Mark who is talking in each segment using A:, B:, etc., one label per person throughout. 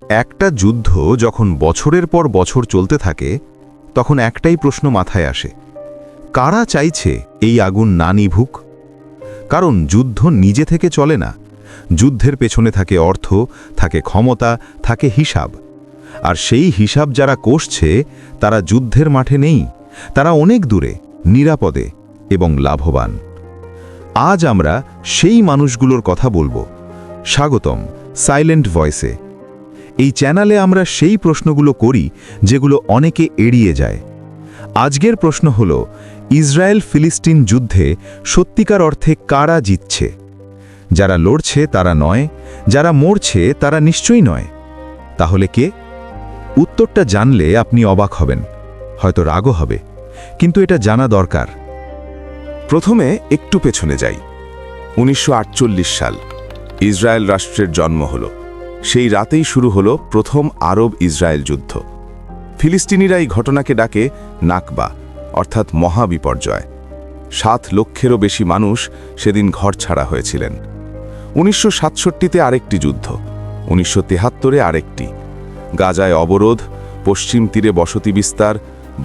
A: একটা যুদ্ধ যখন বছরের পর বছর চলতে থাকে তখন একটাই প্রশ্ন মাথায় আসে, কারা চাইছে এই আগুন না নিভুক? কারণ যুদ্ধ নিজে থেকে চলে না, যুদ্ধের পেছনে থাকে অর্থ, থাকে ক্ষমতা, থাকে হিসাব। আর সেই হিসাব যারা কষছে তারা যুদ্ধের মাঠে নেই, তারা অনেক দূরে, নিরাপদে এবং লাভবান। আজ আমরা সেই মানুষগুলোর কথা বলবো। স্বাগতম সাইলেন্ট ভয়েসে। এই চ্যানেলে আমরা সেই প্রশ্নগুলো করি যেগুলো অনেকে এড়িয়ে যায়। আজকের প্রশ্ন হল, ইসরায়েল ফিলিস্তিন যুদ্ধে সত্যিকার অর্থে কারা জিতছে? যারা লড়ছে তারা নয়, যারা মরছে তারা নিশ্চয়ই নয়। তাহলে কে? উত্তরটা জানলে আপনি অবাক হবেন, হয়তো রাগও হবে, কিন্তু এটা জানা দরকার।
B: প্রথমে একটু পেছনে যাই। 1948 সাল ইসরায়েল রাষ্ট্রের জন্ম হল। সেই রাতেই শুরু হলো প্রথম আরব ইসরায়েল যুদ্ধ। ফিলিস্তিনিরা এই ঘটনাকে ডাকে নাকবা, অর্থাৎ মহাবিপর্যয়। 7 লক্ষেরও বেশি মানুষ সেদিন ঘরছাড়া হয়েছিলেন। 1967-তে আরেকটি যুদ্ধ, 1973-এ আরেকটি। গাজায় অবরোধ, পশ্চিম তীরে বসতি বিস্তার,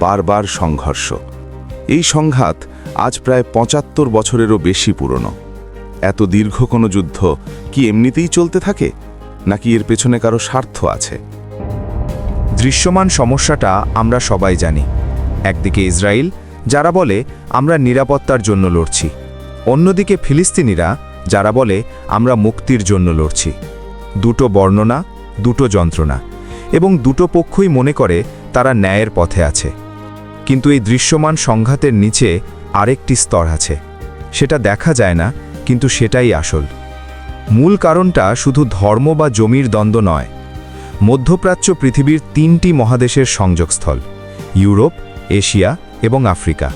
B: বারবার সংঘর্ষ। এই সংঘাত আজ প্রায় 75 বছরেরও বেশি পুরনো। এত দীর্ঘ কোনো যুদ্ধ কি এমনিতেই চলতে থাকে, নাকি এর পেছনে কারো স্বার্থ আছে?
C: দৃশ্যমান সমস্যাটা আমরা সবাই জানি। একদিকে ইসরায়েল, যারা বলে আমরা নিরাপত্তার জন্য লড়ছি, অন্যদিকে ফিলিস্তিনিরা, যারা বলে আমরা মুক্তির জন্য লড়ছি। দুটো বর্ণনা, দুটো যন্ত্রণা, এবং দুটো পক্ষই মনে করে তারা ন্যায়ের পথে আছে। কিন্তু এই দৃশ্যমান সংঘাতের নিচে আরেকটি স্তর আছে। সেটা দেখা যায় না, কিন্তু সেটাই আসল। মূল কারণটা শুধু ধর্ম বা জমির দ্বন্দ্ব নয়। মধ্যপ্রাচ্য পৃথিবীর 3টি মহাদেশের সংযোগস্থল: ইউরোপ, এশিয়া এবং আফ্রিকা।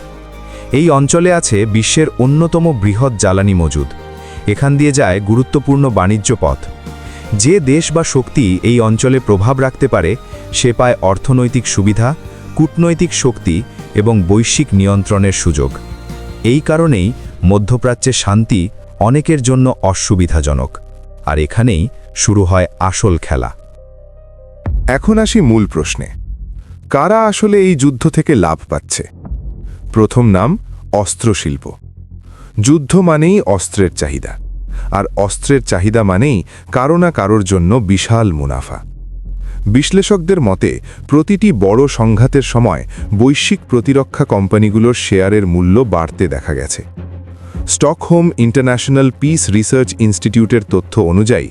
C: এই অঞ্চলে আছে বিশ্বের অন্যতম বৃহৎ জ্বালানি মজুদ। এখান দিয়ে যায় গুরুত্বপূর্ণ বাণিজ্য পথ। যে দেশ বা শক্তি এই অঞ্চলে প্রভাব রাখতে পারে সে পায় অর্থনৈতিক সুবিধা, কূটনৈতিক শক্তি এবং বৈশ্বিক নিয়ন্ত্রণের সুযোগ। এই কারণেই মধ্যপ্রাচ্যে শান্তি অনেকের জন্য অসুবিধাজনক। আর এখানেই শুরু হয় আসল খেলা।
B: এখন আসি মূল প্রশ্নে, কারা আসলে এই যুদ্ধ থেকে লাভ পাচ্ছে? প্রথম নাম অস্ত্রশিল্প। যুদ্ধ মানেই অস্ত্রের চাহিদা, আর অস্ত্রের চাহিদা মানেই কারো না কারোর জন্য বিশাল মুনাফা। বিশ্লেষকদের মতে প্রতিটি বড় সংঘাতের সময় বৈশ্বিক প্রতিরক্ষা কোম্পানিগুলোর শেয়ারের মূল্য বাড়তে দেখা গেছে। স্টকহোম ইন্টারন্যাশনাল পিস রিসার্চ ইনস্টিটিউটের তথ্য অনুযায়ী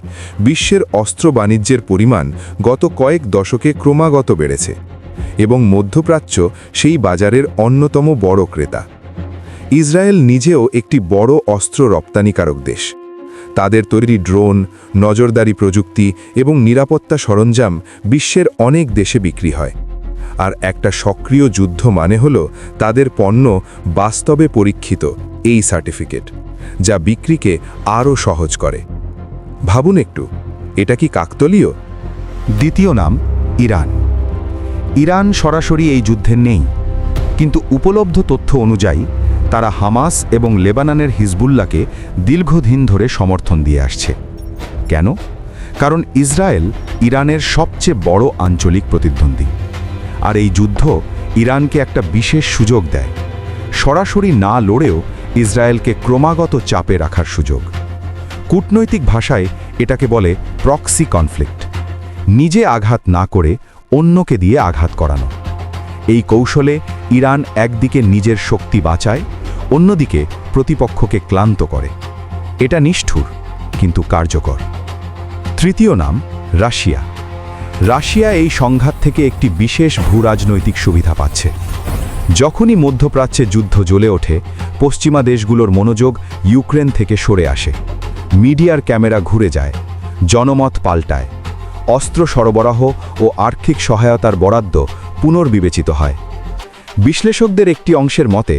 B: বিশ্বের অস্ত্র বাণিজ্যের পরিমাণ গত কয়েক দশকে ক্রমাগত বেড়েছে, এবং মধ্যপ্রাচ্য সেই বাজারের অন্যতম বড় ক্রেতা। ইসরায়েল নিজেও একটি বড় অস্ত্র রপ্তানিকারক দেশ। তাদের তৈরি ড্রোন, নজরদারি প্রযুক্তি এবং নিরাপত্তা সরঞ্জাম বিশ্বের অনেক দেশে বিক্রি হয়। আর একটা সক্রিয় যুদ্ধ মানে হল তাদের পণ্য বাস্তবে পরীক্ষিত এই সার্টিফিকেট, যা বিক্রিকে আরও সহজ করে। ভাবুন একটু, এটা কি কাকতালীয়?
A: দ্বিতীয় নাম ইরান। ইরান সরাসরি এই যুদ্ধে নেই, কিন্তু উপলব্ধ তথ্য অনুযায়ী তারা হামাস এবং লেবাননের হিজবুল্লাহকে দীর্ঘদিন ধরে সমর্থন দিয়ে আসছে। কেন? কারণ ইসরায়েল ইরানের সবচেয়ে বড় আঞ্চলিক প্রতিদ্বন্দ্বী। আর এই যুদ্ধ ইরানকে একটা বিশেষ সুযোগ দেয়, সরাসরি না লড়েও ইসরায়েলকে ক্রমাগত চাপে রাখার সুযোগ। কূটনৈতিক ভাষায় এটাকে বলে প্রক্সি কনফ্লিক্ট। নিজে আঘাত না করে অন্যকে দিয়ে আঘাত করানো। এই কৌশলে ইরান একদিকে নিজের শক্তি বাঁচায়, অন্যদিকে প্রতিপক্ষকে ক্লান্ত করে। এটা নিষ্ঠুর কিন্তু কার্যকর। তৃতীয় নাম রাশিয়া। রাশিয়া এই সংঘাত থেকে একটি বিশেষ ভূরাজনৈতিক সুবিধা পাচ্ছে। যখনই মধ্যপ্রাচ্যে যুদ্ধ জ্বলে ওঠে, পশ্চিমা দেশগুলোর মনোযোগ ইউক্রেন থেকে সরে আসে। মিডিয়ার ক্যামেরা ঘুরে যায়, জনমত পাল্টায়, অস্ত্র সরবরাহ ও আর্থিক সহায়তার বরাদ্দ পুনর্বিবেচিত হয়। বিশ্লেষকদের একটি অংশের মতে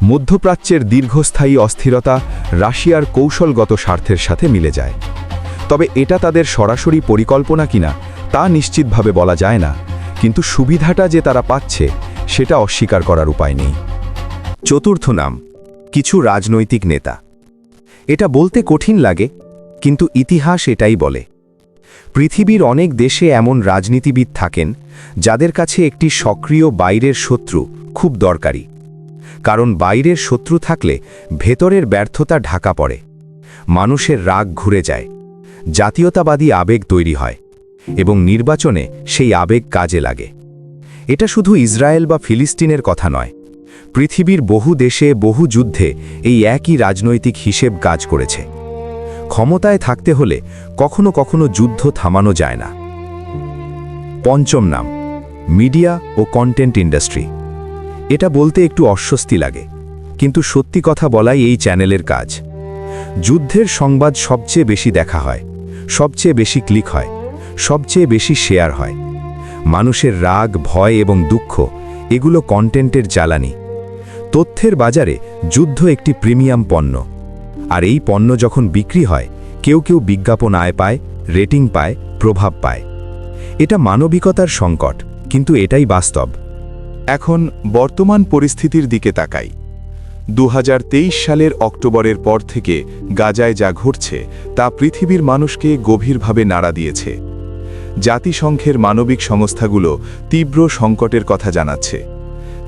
A: মধ্যপ্রাচ্যের দীর্ঘস্থায়ী অস্থিরতা রাশিয়ার কৌশলগত স্বার্থের সাথে মিলে যায়। তবে এটা তাদের সরাসরি পরিকল্পনা কিনা তা নিশ্চিতভাবে বলা যায় না, কিন্তু সুবিধাটা যে তারা পাচ্ছে সেটা অস্বীকার করার উপায় নেই।
C: চতুর্থ নাম কিছু রাজনৈতিক নেতা। এটা বলতে কঠিন লাগে, কিন্তু ইতিহাস এটাই বলে। পৃথিবীর অনেক দেশে এমন রাজনীতিবিদ থাকেন যাদের কাছে একটি সক্রিয় বাইরের শত্রু খুব দরকারি। কারণ বাইরের শত্রু থাকলে ভেতরের ব্যর্থতা ঢাকা পড়ে, মানুষের রাগ ঘুরে যায়, জাতীয়তাবাদী আবেগ তৈরি হয় এবং নির্বাচনে সেই আবেগ কাজে লাগে। এটা শুধু ইসরায়েল বা ফিলিস্তিনের কথা নয়, পৃথিবীর বহু দেশে বহু যুদ্ধে এই একই রাজনৈতিক হিসেব কাজ করেছে। ক্ষমতায় থাকতে হলে কখনো কখনো যুদ্ধ থামানো যায় না। পঞ্চম নাম, মিডিয়া ও কন্টেন্ট ইন্ডাস্ট্রি। এটা বলতে একটু অস্বস্তি লাগে, কিন্তু সত্যি কথা বলাই এই চ্যানেলের কাজ। যুদ্ধের সংবাদ সবচেয়ে বেশি দেখা হয়, সবচেয়ে বেশি ক্লিক হয়, সবচেয়ে বেশি শেয়ার হয়। মানুষের রাগ, ভয় এবং দুঃখ এগুলো কন্টেন্টের জ্বালানি। তথ্যের বাজারে যুদ্ধ একটি প্রিমিয়াম পণ্য, আর এই পণ্য যখন বিক্রি হয় কেউ কেউ বিজ্ঞাপন আয় পায়, রেটিং পায়, প্রভাব পায়। এটা মানবিকতার সংকট, কিন্তু এটাই বাস্তব।
B: এখন বর্তমান পরিস্থিতির দিকে তাকাই। 2023 সালের অক্টোবরের পর থেকে গাজায় যা ঘটছে তা পৃথিবীর মানুষকে গভীরভাবে নাড়া দিয়েছে। জাতিসংঘের মানবিক সংস্থাগুলো তীব্র সংকটের কথা জানাচ্ছে।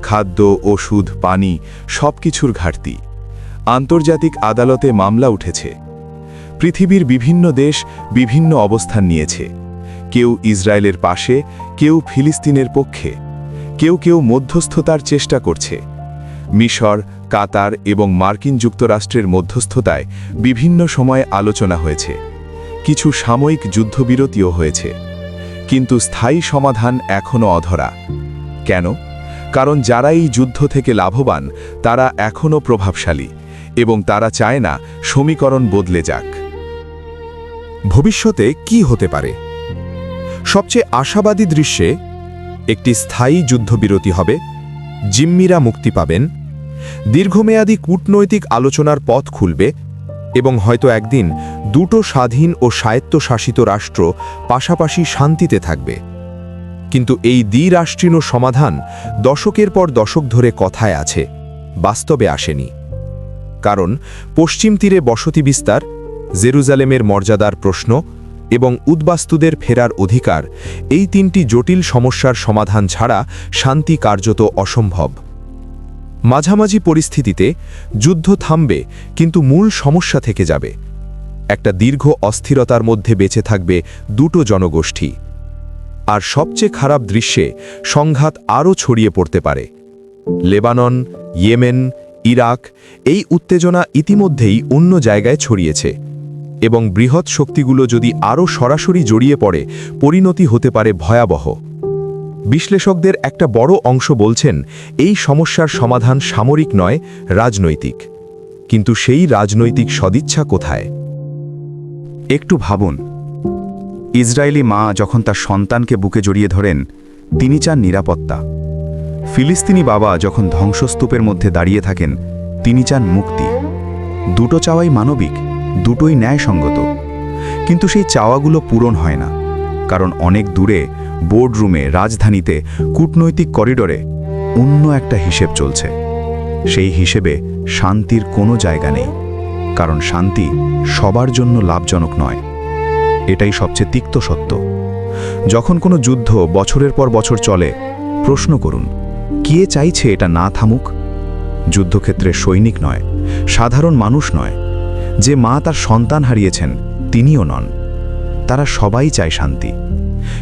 B: খাদ্য, ওষুধ, পানি সবকিছুর ঘাটতি। আন্তর্জাতিক আদালতে মামলা উঠেছে। পৃথিবীর বিভিন্ন দেশ বিভিন্ন অবস্থান নিয়েছে। কেউ ইসরায়েলের পাশে, কেউ ফিলিস্তিনের পক্ষে, কেউ কেউ মধ্যস্থতার চেষ্টা করছে। মিশর, কাতার এবং মার্কিন যুক্তরাষ্ট্রের মধ্যস্থতায় বিভিন্ন সময়ে আলোচনা হয়েছে। কিছু সাময়িক যুদ্ধবিরতিও হয়েছে, কিন্তু স্থায়ী সমাধান এখনও অধরা। কেন? কারণ যারা এই যুদ্ধ থেকে লাভবান তারা এখনও প্রভাবশালী এবং তারা চায় না সমীকরণ বদলে যাক।
D: ভবিষ্যতে কি হতে পারে? সবচেয়ে আশাবাদী দৃশ্যে একটি স্থায়ী যুদ্ধবিরতি হবে, জিম্মিরা মুক্তি পাবেন, দীর্ঘমেয়াদী কূটনৈতিক আলোচনার পথ খুলবে এবং হয়তো একদিন দুটো স্বাধীন ও স্বায়ত্তশাসিত রাষ্ট্র পাশাপাশি শান্তিতে থাকবে। কিন্তু এই দ্বিরাষ্ট্রীয় সমাধান দশকের পর দশক ধরে কথায় আছে, বাস্তবে আসেনি। কারণ পশ্চিম তীরে বসতি বিস্তার, জেরুজালেমের মর্যাদার প্রশ্ন এবং উদ্বাস্তুদের ফেরার অধিকার, এই তিনটি জটিল সমস্যার সমাধান ছাড়া শান্তি কার্যত অসম্ভব। মাঝামাঝি পরিস্থিতিতে যুদ্ধ থামবে, কিন্তু মূল সমস্যা থেকে যাবে। একটা দীর্ঘ অস্থিরতার মধ্যে বেঁচে থাকবে দুটো জনগোষ্ঠী। আর সবচেয়ে খারাপ দৃশ্যে সংঘাত আরও ছড়িয়ে পড়তে পারে। লেবানন, ইয়েমেন, ইরাক, এই উত্তেজনা ইতিমধ্যেই অন্য জায়গায় ছড়িয়েছে এবং বৃহৎ শক্তিগুলো যদি আরও সরাসরি জড়িয়ে পড়ে পরিণতি হতে পারে ভয়াবহ। বিশ্লেষকদের একটা বড় অংশ বলছেন এই সমস্যার সমাধান সামরিক নয়, রাজনৈতিক। কিন্তু সেই রাজনৈতিক সদিচ্ছা কোথায়?
A: একটু ভাবুন, ইসরায়েলি মা যখন তার সন্তানকে বুকে জড়িয়ে ধরেন, তিনি চান নিরাপত্তা। ফিলিস্তিনি বাবা যখন ধ্বংসস্তূপের মধ্যে দাঁড়িয়ে থাকেন, তিনি চান মুক্তি। দুটো চাওয়াই মানবিক, দুটোই ন্যায়সঙ্গত। কিন্তু সেই চাওয়াগুলো পূরণ হয় না, কারণ অনেক দূরে, বোর্ডরুমে, রাজধানীতে, কূটনৈতিক করিডোরে অন্য একটা হিসেব চলছে। সেই হিসেবে শান্তির কোনো জায়গা নেই, কারণ শান্তি সবার জন্য লাভজনক নয়। এটাই সবচেয়ে তিক্ত সত্য। যখন কোনো যুদ্ধ বছরের পর বছর চলে, প্রশ্ন করুন, কে চাইছে এটা না থামুক? যুদ্ধক্ষেত্রে সৈনিক নয়, সাধারণ মানুষ নয়, যে মা তার সন্তান হারিয়েছেন তিনিও নন। তারা সবাই চায় শান্তি।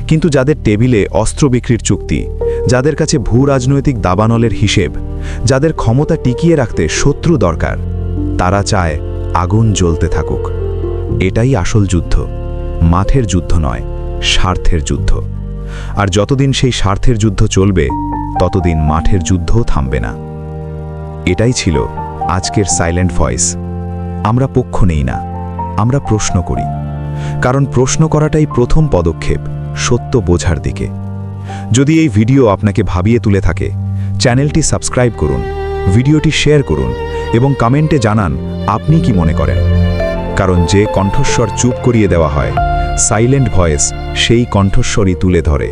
A: কিন্তু যাদের টেবিলে অস্ত্র বিক্রির চুক্তি, যাদের কাছে ভূ রাজনৈতিক দাবানলের হিসেব, যাদের ক্ষমতা টিকিয়ে রাখতে শত্রু দরকার, তারা চায় আগুন জ্বলতে থাকুক। এটাই আসল যুদ্ধ, মাঠের যুদ্ধ নয়, স্বার্থের যুদ্ধ। আর যতদিন সেই স্বার্থের যুদ্ধ চলবে, ততদিন মাঠের যুদ্ধও থামবে না। এটাই ছিল আজকের সাইলেন্ট ভয়েস। আমরা পক্ষ নেই না, আমরা প্রশ্ন করি। কারণ প্রশ্ন করাটাই প্রথম পদক্ষেপ সত্য বোঝার দিকে। যদি এই ভিডিও আপনাকে ভাবিয়ে তুলে থাকে, চ্যানেলটি সাবস্ক্রাইব করুন, ভিডিওটি শেয়ার করুন এবং কমেন্টে জানান আপনি কি মনে করেন। কারণ যে কণ্ঠস্বর চুপ করিয়ে দেওয়া হয়, সাইলেন্ট ভয়েস সেই কণ্ঠস্বরই তুলে ধরে।